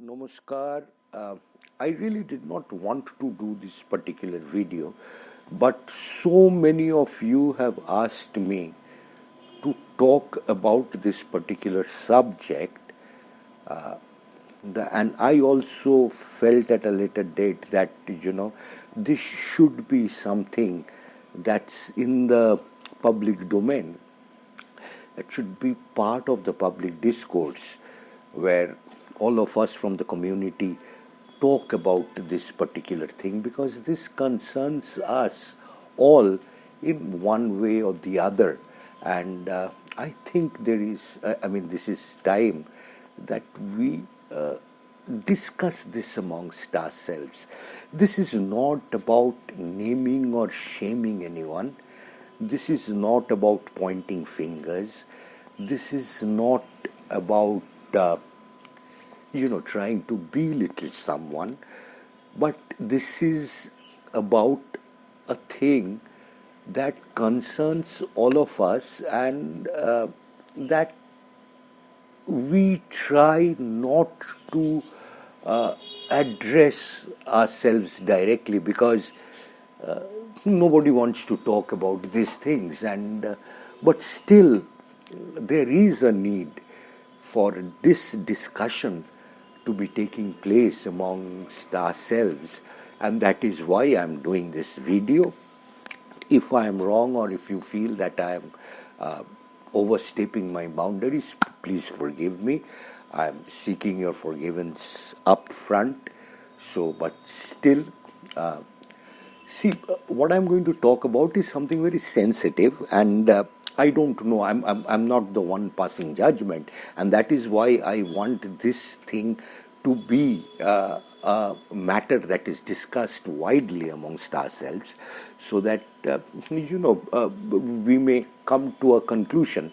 Namaskar. I really did not want to do this particular video, but so many of you have asked me to talk about this particular subject, and I also felt at a later date that this should be something that's in the public domain. It should be part of the public discourse where all of us from the community talk about this particular thing because this concerns us all in one way or the other. And I think this is time that we discuss this amongst ourselves. This is not about naming or shaming anyone. This is not about pointing fingers. This is not about, trying to belittle someone. But this is about a thing that concerns all of us and that we try not to address ourselves directly because nobody wants to talk about these things, and but still there is a need for this discussion to be taking place amongst ourselves, and that is why I'm doing this video. If I am wrong or if you feel that I am overstepping my boundaries, please forgive me. I am seeking your forgiveness up front. But still, what I'm going to talk about is something very sensitive, and I don't know. I'm not the one passing judgment, and that is why I want this thing to be a matter that is discussed widely amongst ourselves, so that we may come to a conclusion,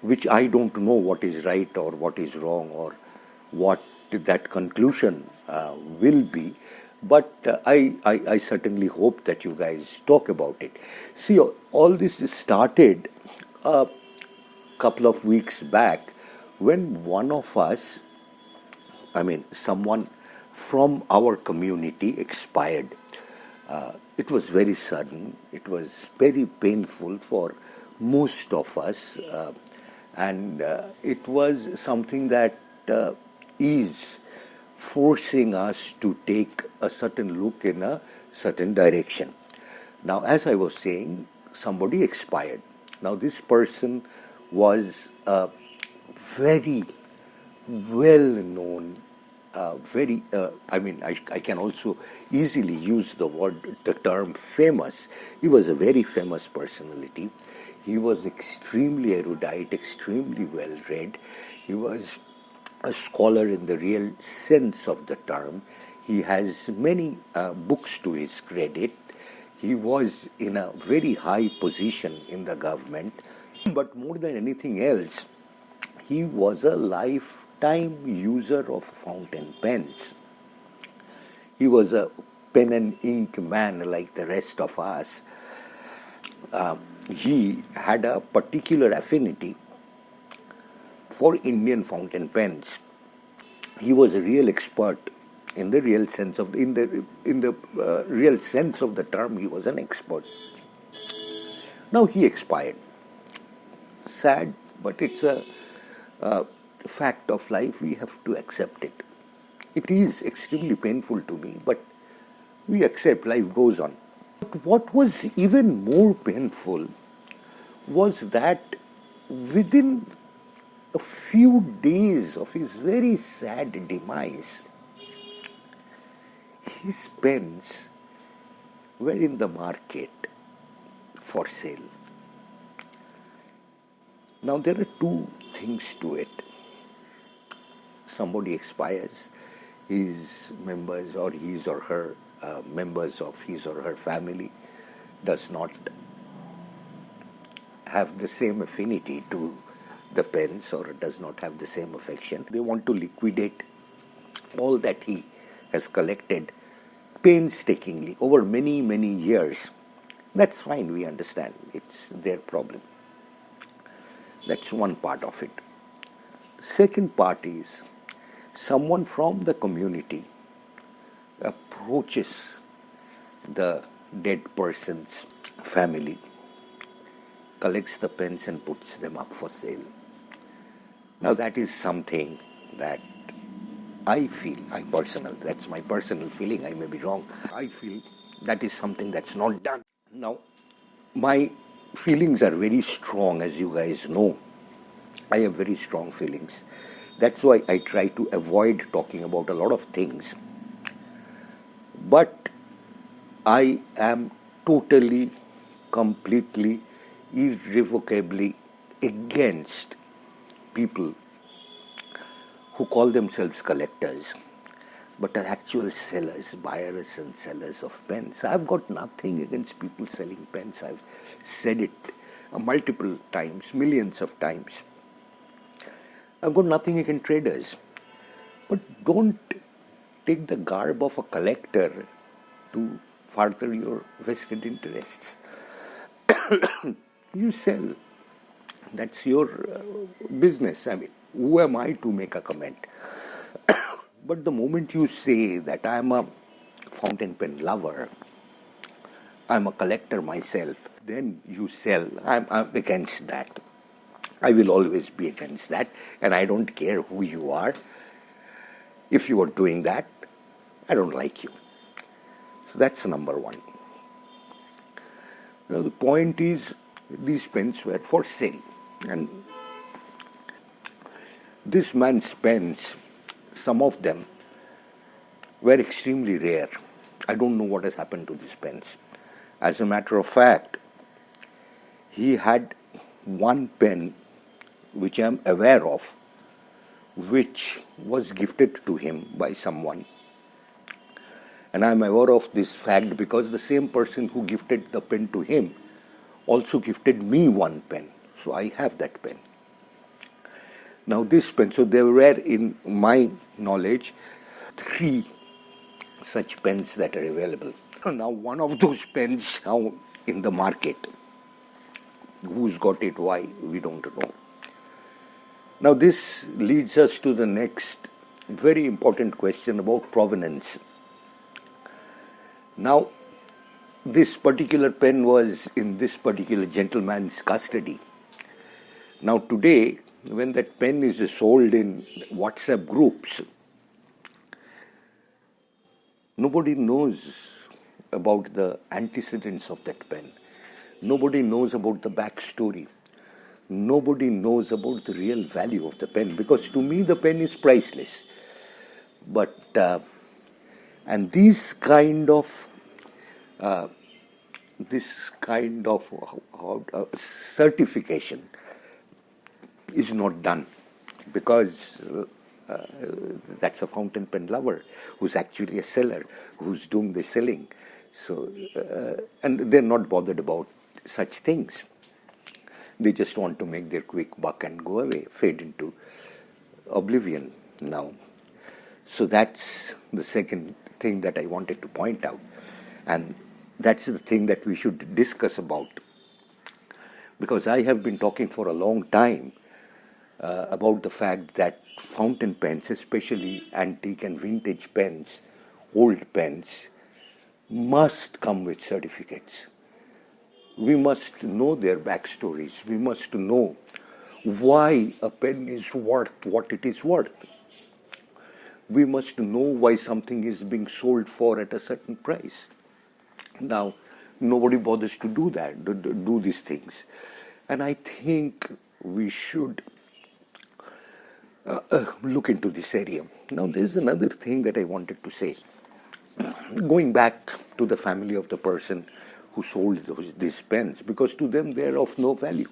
which I don't know what is right or what is wrong or what that conclusion will be. But I certainly hope that you guys talk about it. See, all this started a couple of weeks back when one of us, someone from our community expired. It was very sudden. It was very painful for most of us. And it was something that is forcing us to take a certain look in a certain direction. Now, as I was saying, somebody expired. Now, this person was a very well-known, I can also easily use the term famous. He was a very famous personality. He was extremely erudite, extremely well-read. He was a scholar in the real sense of the term. He has many books to his credit. He was in a very high position in the government. But more than anything else, he was a lifetime user of fountain pens. He was a pen and ink man like the rest of us. He had a particular affinity for Indian fountain pens. He was a real expert in the real sense of real sense of the term. He was an expert. Now he expired. Sad, but it's a fact of life. We have to accept it. It is extremely painful to me, but we accept. Life goes on. But what was even more painful was that within a few days of his very sad demise, his pens were in the market for sale. Now, there are two things to it. Somebody expires, his members or his or her members of his or her family does not have the same affinity to the pens or does not have the same affection. They want to liquidate all that he has collected painstakingly over many, many years. That's fine, we understand. It's their problem. That's one part of it. Second part is, someone from the community approaches the dead person's family, collects the pens and puts them up for sale. Now that is something that that's my personal feeling, I may be wrong. I feel that is something that's not done. Now, my feelings are very strong, as you guys know. I have very strong feelings. That's why I try to avoid talking about a lot of things. But I am totally, completely, irrevocably against people who call themselves collectors but are actual sellers, buyers and sellers of pens. I've got nothing against people selling pens. I've said it multiple times, millions of times. I've got nothing against traders. But don't take the garb of a collector to further your vested interests. You sell. That's your business. I mean, who am I to make a comment? But the moment you say that I'm a fountain pen lover, I'm a collector myself, then you sell. I'm against that. I will always be against that, and I don't care who you are. If you are doing that, I don't like you. So that's number one. Now the point is, these pens were for sale, and this man's pens, some of them were extremely rare. I don't know what has happened to these pens. As a matter of fact, he had one pen which I am aware of, which was gifted to him by someone. And I am aware of this fact because the same person who gifted the pen to him also gifted me one pen. So I have that pen. Now this pen, so there were, in my knowledge, 3 such pens that are available. Now one of those pens now in the market. Who's got it, why, we don't know. Now this leads us to the next very important question about provenance. Now this particular pen was in this particular gentleman's custody. Now today, when that pen is sold in WhatsApp groups, nobody knows about the antecedents of that pen. Nobody knows about the backstory. Nobody knows about the real value of the pen, because to me the pen is priceless. But and this kind of certification is not done, because that's a fountain pen lover who's actually a seller, who's doing the selling. So and they're not bothered about such things. They just want to make their quick buck and go away, fade into oblivion now. So that's the second thing that I wanted to point out. And that's the thing that we should discuss about. Because I have been talking for a long time about the fact that fountain pens, especially antique and vintage pens, old pens, must come with certificates. We must know their backstories. We must know why a pen is worth what it is worth. We must know why something is being sold for at a certain price. Now, nobody bothers to do that, do these things. And I think we should look into this area. Now, there's another thing that I wanted to say. Going back to the family of the person who sold these pens, because to them they are of no value.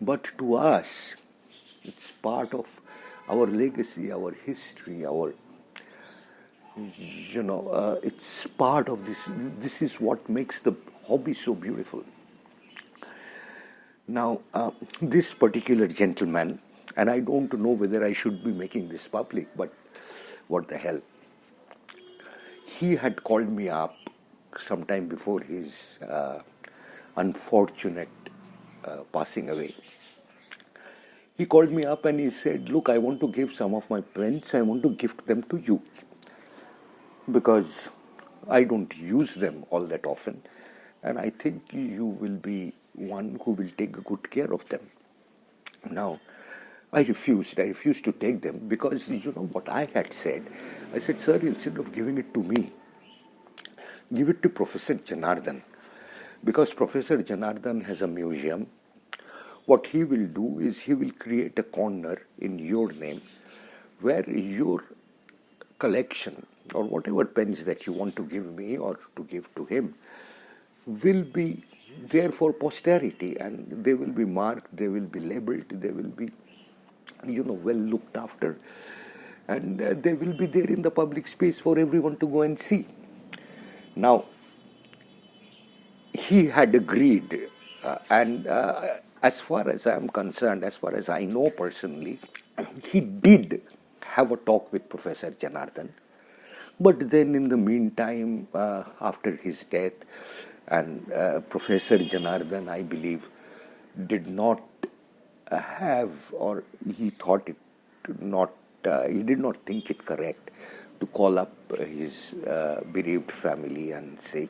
But to us, it's part of our legacy, our history, it's part of this. This is what makes the hobby so beautiful. Now, this particular gentleman, and I don't know whether I should be making this public, but what the hell. He had called me up sometime before his unfortunate passing away. He called me up and he said, look, I want to give some of my pens, I want to gift them to you because I don't use them all that often, and I think you will be one who will take good care of them. Now, I refused. I refused to take them because you know what I had said. I said, sir, instead of giving it to me, give it to Professor Janardhan. Because Professor Janardhan has a museum. What he will do is he will create a corner in your name where your collection or whatever pens that you want to give me or to give to him will be there for posterity, and they will be marked, they will be labeled, they will be, well looked after, and they will be there in the public space for everyone to go and see. Now, he had agreed, and as far as I am concerned, as far as I know personally, he did have a talk with Professor Janardhan. But then, in the meantime, after his death, and Professor Janardhan, I believe, did not have, or he thought it not, he did not think it correct to call up his bereaved family and say,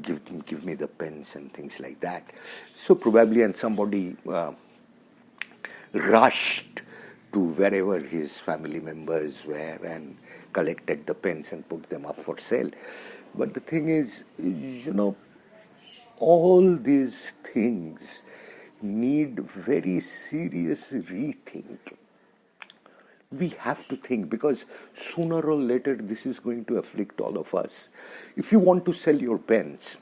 give me the pens and things like that. So probably, and somebody rushed to wherever his family members were and collected the pens and put them up for sale. But the thing is, all these things need very serious rethink. We have to think, because sooner or later this is going to afflict all of us. If you want to sell your pens,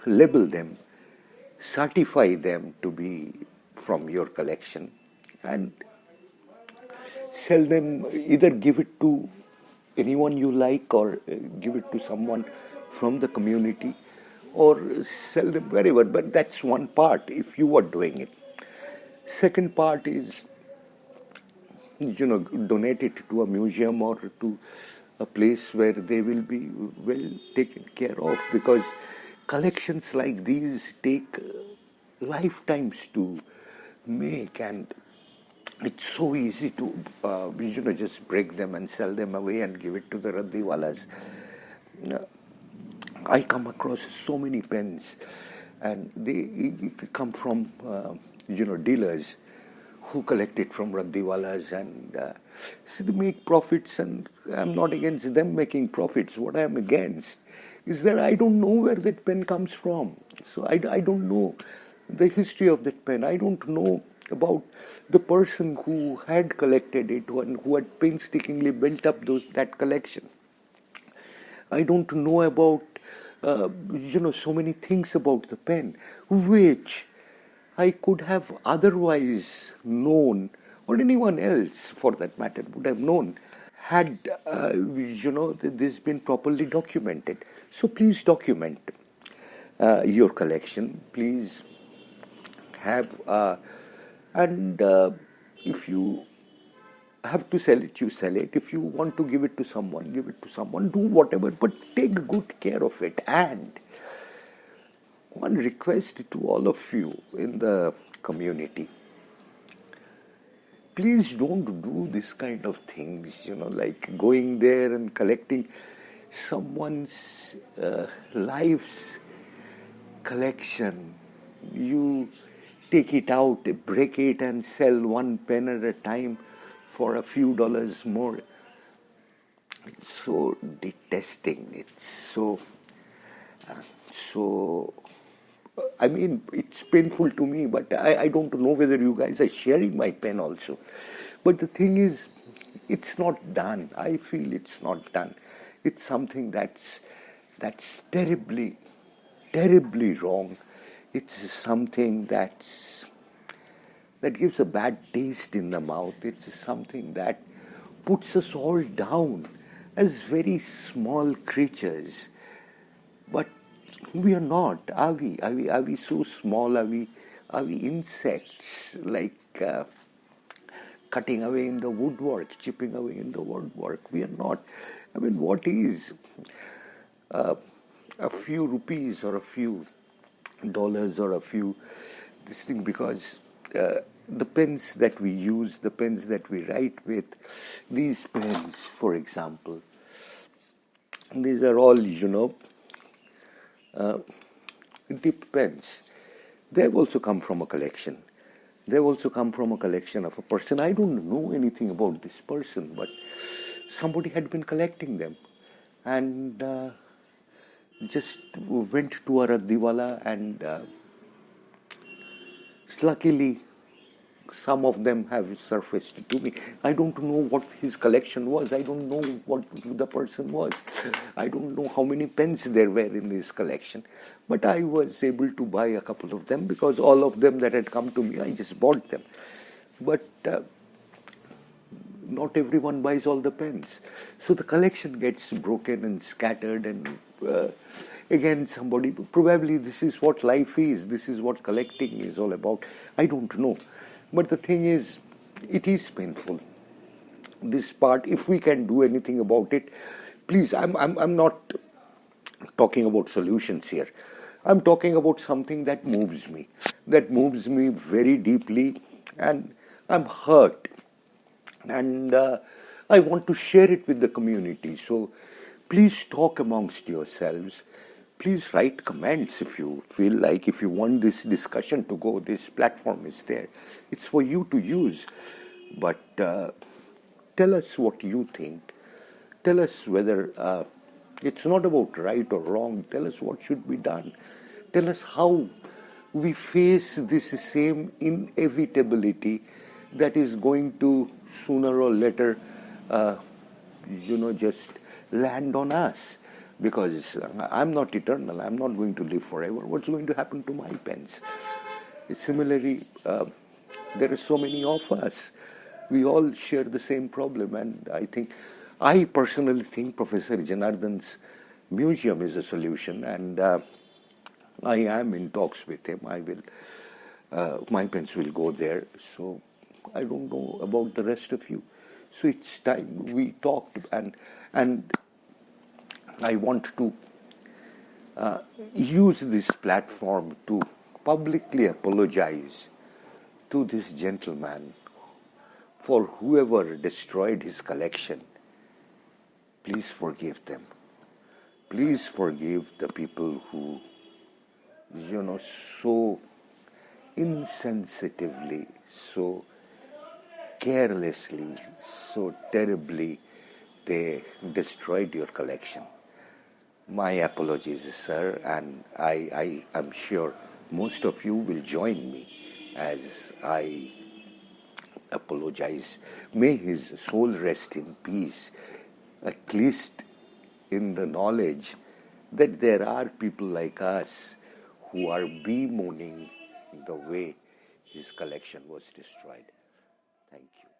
label them, certify them to be from your collection, and sell them. Either give it to anyone you like, or give it to someone from the community, or sell them wherever. But that's one part if you are doing it. Second part is, donate it to a museum or to a place where they will be well taken care of, because collections like these take lifetimes to make, and it's so easy to just break them and sell them away and give it to the raddiwallas. I come across so many pens, and they come from dealers who collect it from raddiwallas, and so they make profits. And I'm not against them making profits. What I am against is that I don't know where that pen comes from. So I don't know the history of that pen. I don't know about the person who had collected it and who had painstakingly built up that collection. I don't know about so many things about the pen, which I could have otherwise known, or anyone else for that matter would have known, had this been properly documented. So please document your collection. Please have, and if you have to sell it, you sell it. If you want to give it to someone, give it to someone. Do whatever, but take good care of it. And one request to all of you in the community: please don't do this kind of things, like going there and collecting someone's life's collection. You take it out, break it, and sell one pen at a time for a few dollars more. It's so detesting. It's so I mean, it's painful to me, but I don't know whether you guys are sharing my pen also. But the thing is, it's not done. I feel it's not done. It's something that's terribly, terribly wrong. It's something that gives a bad taste in the mouth. It's something that puts us all down as very small creatures. But we are not, are we? Are we so small? Are we insects, like cutting away in the woodwork, chipping away in the woodwork? We are not. I mean, what is a few rupees or a few dollars or a few this thing because the pens that we use, the pens that we write with, these pens, for example, these are all, dip pens. They've also come from a collection. They've also come from a collection of a person. I don't know anything about this person, but somebody had been collecting them and just went to a raddiwalla and luckily some of them have surfaced to me. I don't know what his collection was. I don't know what the person was. I don't know how many pens there were in this collection. But I was able to buy a couple of them because all of them that had come to me, I just bought them. But not everyone buys all the pens. So the collection gets broken and scattered and again somebody, probably this is what life is, this is what collecting is all about. I don't know. But the thing is, it is painful. This part, if we can do anything about it, please, I'm not talking about solutions here. I'm talking about something that moves me very deeply, and I'm hurt. And I want to share it with the community. So please talk amongst yourselves. Please write comments if you feel like, if you want this discussion to go, this platform is there. It's for you to use. But tell us what you think. Tell us whether it's not about right or wrong. Tell us what should be done. Tell us how we face this same inevitability that is going to sooner or later, just land on us. Because I'm not eternal, I'm not going to live forever. What's going to happen to my pens? Similarly, there are so many of us. We all share the same problem, and I personally think Professor Janardhan's museum is a solution, and I am in talks with him. My pens will go there, so I don't know about the rest of you. So it's time we talked, and I want to use this platform to publicly apologize to this gentleman for whoever destroyed his collection. Please forgive them. Please forgive the people who, so insensitively, so carelessly, so terribly, they destroyed your collection. My apologies, sir, and I am sure most of you will join me as I apologize. May his soul rest in peace, at least in the knowledge that there are people like us who are bemoaning the way his collection was destroyed. Thank you.